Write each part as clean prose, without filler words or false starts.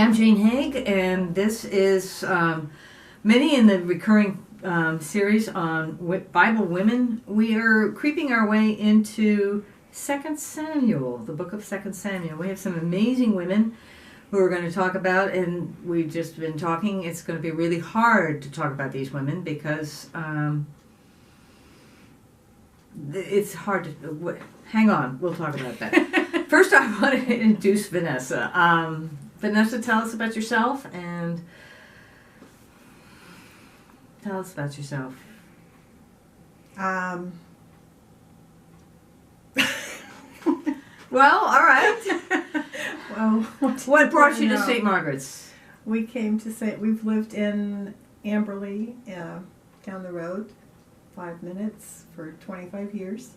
I'm Jane Haig, and this is many in the recurring series on Bible women. We are creeping our way into 2 Samuel, the book of 2 Samuel. We have some amazing women who we're going to talk about, and we've just been talking. It's going to be really hard to talk about these women because it's hard to... Hang on, we'll talk about that. First, I want to introduce Vanessa. Vanessa, tell us about yourself and tell us about yourself. Well, all right. Well, What brought you to St. Margaret's? We came to we've lived in Amberley, down the road, 5 minutes for 25 years,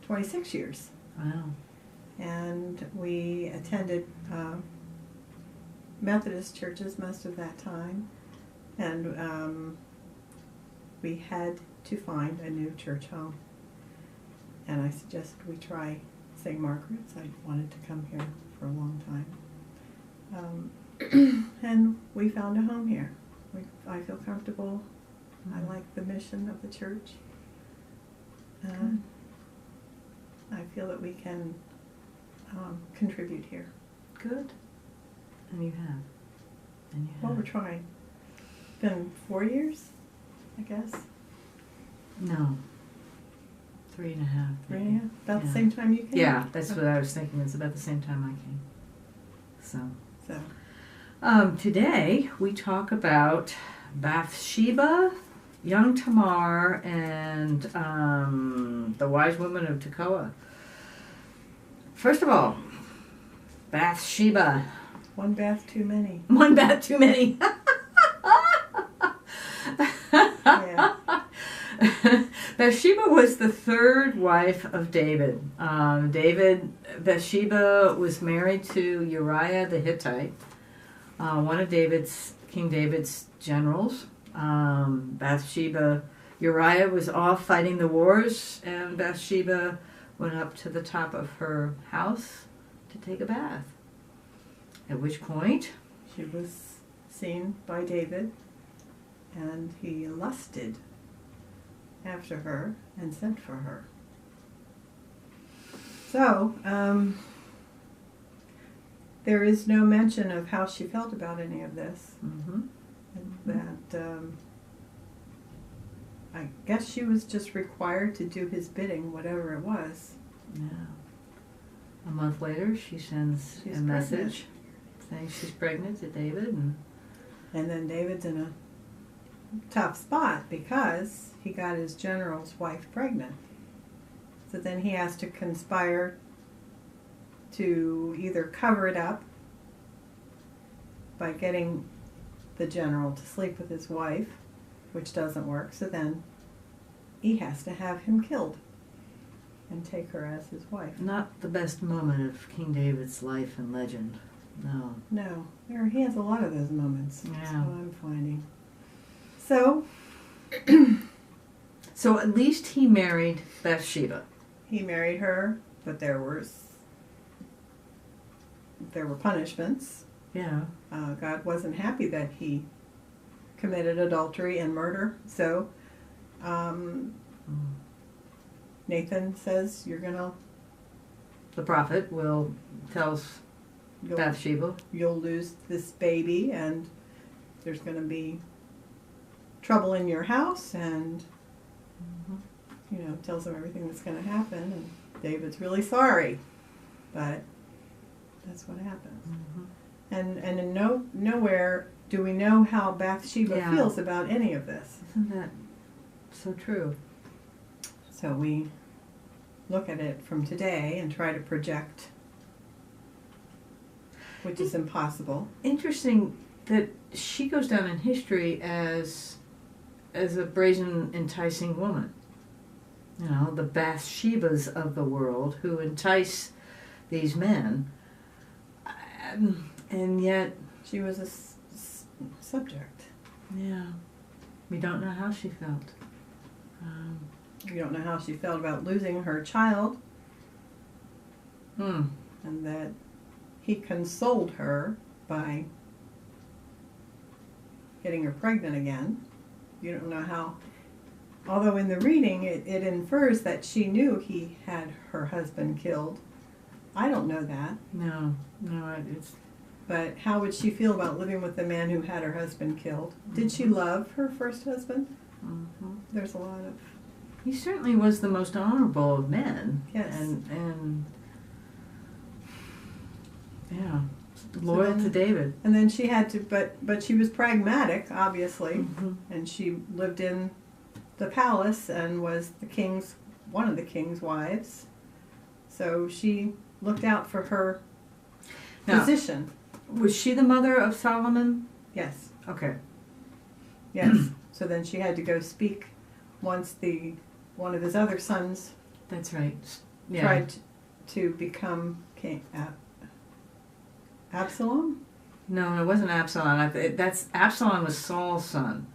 26 years. Wow. And we attended Methodist churches most of that time, and we had to find a new church home. And I suggested we try St. Margaret's. I wanted to come here for a long time. And we found a home here. I feel comfortable. I like the mission of the church. I feel that we can contribute here. Good. And you have. Well, we're trying. Been 4 years, I guess. No. 3.5. 3.5? About Yeah. the same time you came? Yeah, that's what I was thinking. It's about the same time I came. So. Today we talk about Bathsheba, young Tamar, and the wise woman of Tekoa. First of all, Bathsheba. One bath too many. One bath too many. Yeah. Bathsheba was the third wife of David. Bathsheba was married to Uriah the Hittite, one of King David's generals. Uriah was off fighting the wars, and Bathsheba went up to the top of her house to take a bath. At which point, She was seen by David, and he lusted after her and sent for her. So, there is no mention of how she felt about any of this. mm-hmm. That I guess she was just required to do his bidding, whatever it was. Yeah. A month later, she sends She's a message saying she's pregnant to David, And then David's in a tough spot because he got his general's wife pregnant. So then he has to conspire to either cover it up by getting the general to sleep with his wife, which doesn't work. So then he has to have him killed and take her as his wife. not the best moment of King David's life and legend. No. No, he has a lot of those moments. That's Yeah. what I'm finding. So So at least he married Bathsheba. he married her, but there were punishments. Yeah. God wasn't happy that he committed adultery and murder. So Nathan says, The prophet tells Bathsheba. you'll lose this baby, and there's going to be trouble in your house, and tells him everything that's going to happen. And David's really sorry, but that's what happens. Mm-hmm. And in nowhere do we know how Bathsheba Yeah. feels about any of this. Isn't that so true? So we look at it from today and try to project, which is impossible. Interesting that she goes down in history as a brazen, enticing woman. The Bathshebas of the world who entice these men. And yet... She was a subject. Yeah. We don't know how she felt. We don't know how she felt about losing her child. Hmm. And that he consoled her by getting her pregnant again. You don't know how, although in the reading it infers that she knew he had her husband killed. I don't know that. No, it's... But how would she feel about living with the man who had her husband killed? Did she love her first husband? Mm-hmm. There's a lot of... He certainly was the most honorable of men. Yes. And yeah, loyal to David. And then she had to, but she was pragmatic, obviously, Mm-hmm. and she lived in the palace and was one of the king's wives. So she looked out for her position. Was she the mother of Solomon? Yes. Okay. Yes. So then she had to go speak once one of his other sons That's right. Yeah. tried to become king. Absalom? No, it wasn't Absalom. Absalom was Saul's son,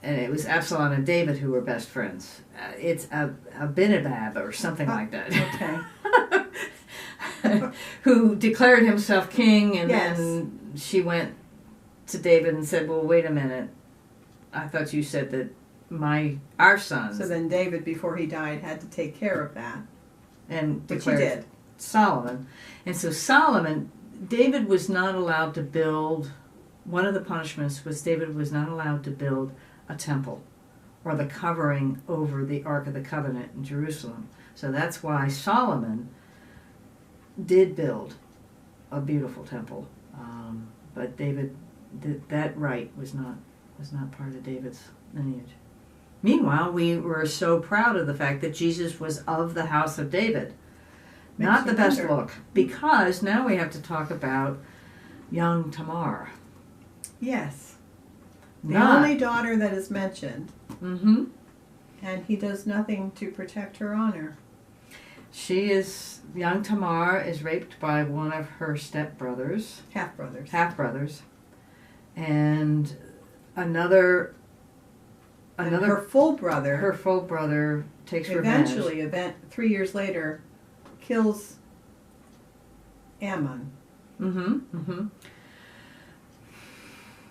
and it was Absalom and David who were best friends. It's Abinadab or something like that. Okay. Who declared himself king, and Yes. then she went to David and said, "Well, wait a minute. I thought you said that our sons." So then David, before he died, had to take care of that. And Which he declared did. Solomon. And so David was not allowed to build, one of the punishments was David was not allowed to build a temple or the covering over the Ark of the Covenant in Jerusalem. So that's why Solomon did build a beautiful temple. But David, that right was not part of David's lineage. Meanwhile, we were so proud of the fact that Jesus was of the house of David. Not the best look, because now we have to talk about young Tamar. Yes. The only daughter that is mentioned. Mm-hmm. And he does nothing to protect her honor. Young Tamar is raped by one of her stepbrothers. Half-brothers. And another her full brother takes revenge. Eventually, 3 years later, kills Ammon. Mm-hmm. Mm-hmm.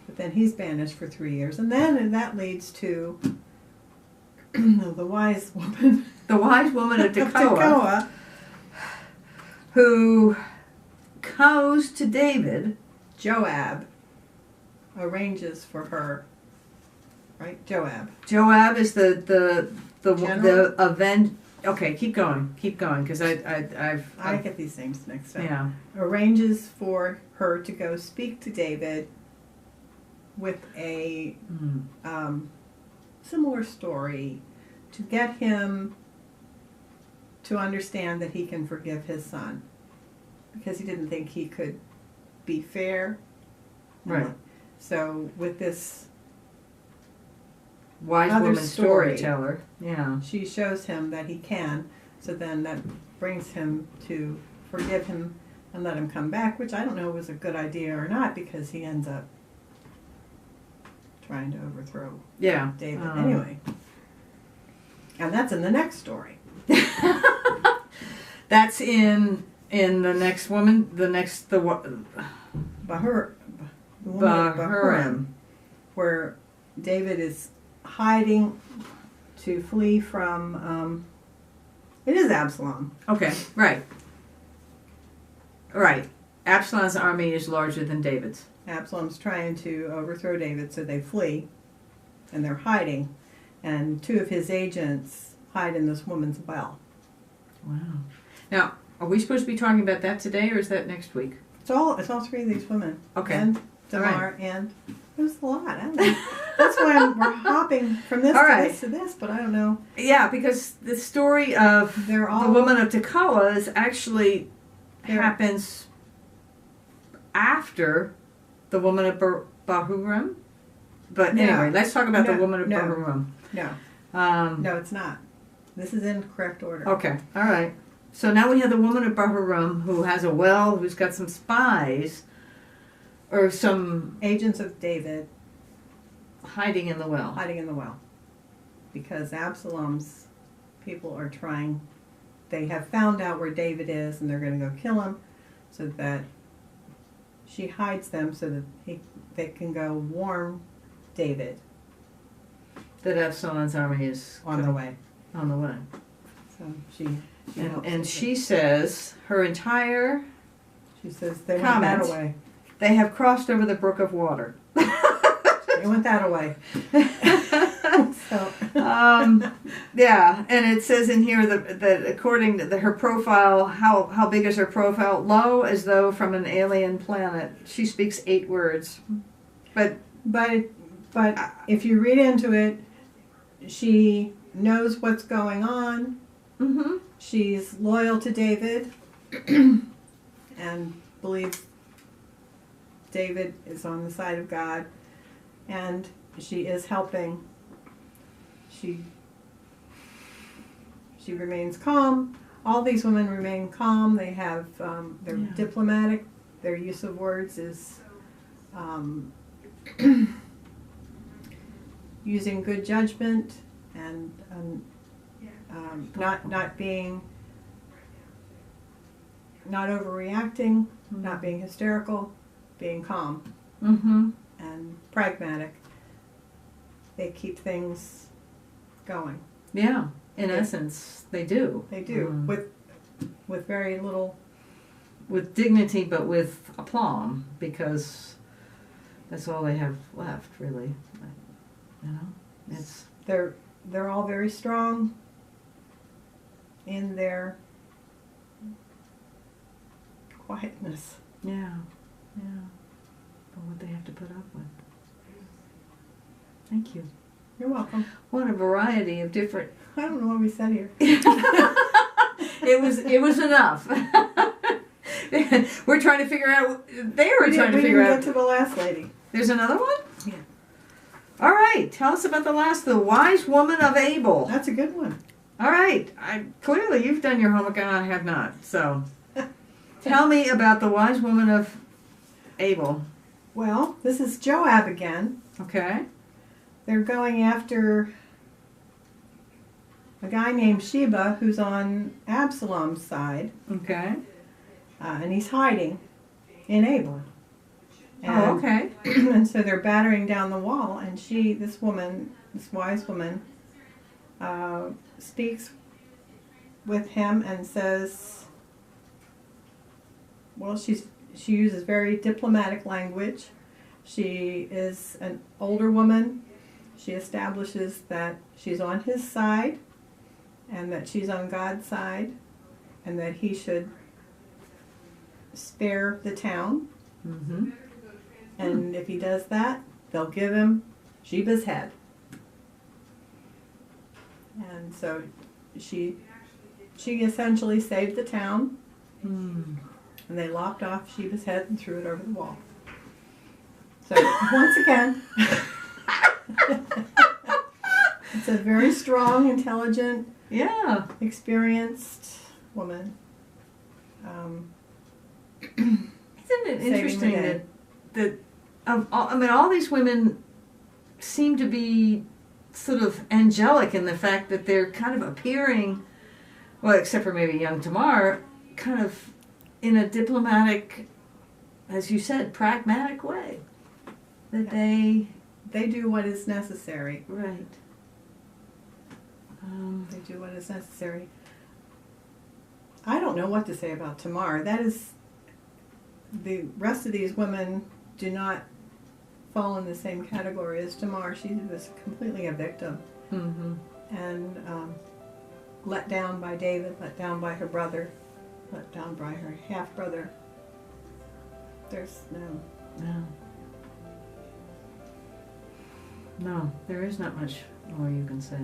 But then he's banished for 3 years. And that leads to the wise woman. The wise woman of Tekoa, who goes to David. Joab arranges for her. Right? Joab is the General? event. Okay, keep going, because I get these names mixed up. Yeah. Arranges for her to go speak to David with a similar story to get him to understand that he can forgive his son, because he didn't think he could be fair. Right. So with this wise other woman storyteller, yeah, she shows him that he can. So then that brings him to forgive him and let him come back, which I don't know was a good idea or not, because he ends up trying to overthrow David anyway. And that's in the next story. That's in the next woman, Bahurim, where David is hiding to flee from. It is Absalom. Okay, right. Absalom's army is larger than David's. Absalom's trying to overthrow David, so they flee, and they're hiding. And 2 of his agents hide in this woman's well. Wow. Now, are we supposed to be talking about that today, or is that next week? It's all 3 of these women. Okay. And Tamar, and it was a lot. I don't know. That's why we're hopping from this to this to this, but I don't know. Yeah, because the story of the woman of Tekoa is actually happens after the woman of Bahurim. But anyway, let's talk about the woman of Bahurim. No, it's not. This is in correct order. Okay, all right. So now we have the woman of Bahurim who has a well, who's got some spies, or some agents of David hiding in the well. Because Absalom's people are trying, they have found out where David is and they're going to go kill him, so that she hides them so that they can go warn David That Absalom's army is on the way. On the way. So she helps And with she it. says her entire She says they went comment. that away. They have crossed over the brook of water. They went that away. So Yeah, and it says in here that according to her profile, how big is her profile? Low, as though from an alien planet. She speaks 8 words. But if you read into it, she knows what's going on. mm-hmm. She's loyal to David and believes David is on the side of God, and she is helping. She remains calm. All these women remain calm. They have they're diplomatic. Their use of words is using good judgment and not overreacting, not being hysterical, being calm Mm-hmm. and pragmatic. They keep things going. Yeah, in essence, they do. They do with very little. With dignity, but with aplomb, because that's all they have left, really. You know, it's They're all very strong in their quietness. yeah. For what they have to put up with. Thank you. You're welcome. What a variety of different. I don't know what we said here. It was enough. We're trying to figure out. They were trying to figure We didn't out. get to the last lady. There's another one? Yeah. All right. Tell us about the wise woman of Abel. That's a good one. All right. Clearly you've done your homework and I have not. So tell me about the wise woman of Abel. Well, this is Joab again. Okay. They're going after a guy named Sheba who's on Absalom's side, Okay. and he's hiding in Abel. And, Oh, okay. and so they're battering down the wall, and this wise woman, speaks with him and says, well, she uses very diplomatic language. She is an older woman. She establishes that she's on his side and that she's on God's side and that he should spare the town. Mm-hmm. And if he does that, they'll give him Sheba's head. And so she essentially saved the town, Mm. and they lopped off Sheba's head and threw it over the wall. So once again, it's a very strong, intelligent, Yeah. experienced woman. Isn't it Saving the interesting day. that all these women seem to be sort of angelic in the fact that they're kind of appearing, well, except for maybe young Tamar, kind of in a diplomatic, as you said, pragmatic way. That they do what is necessary. right. They do what is necessary. I don't know what to say about Tamar. That is, the rest of these women do not fall in the same category as Tamar. She was completely a victim Mm-hmm. and let down by David, let down by her brother, let down by her half-brother. There's No, there is not much more you can say.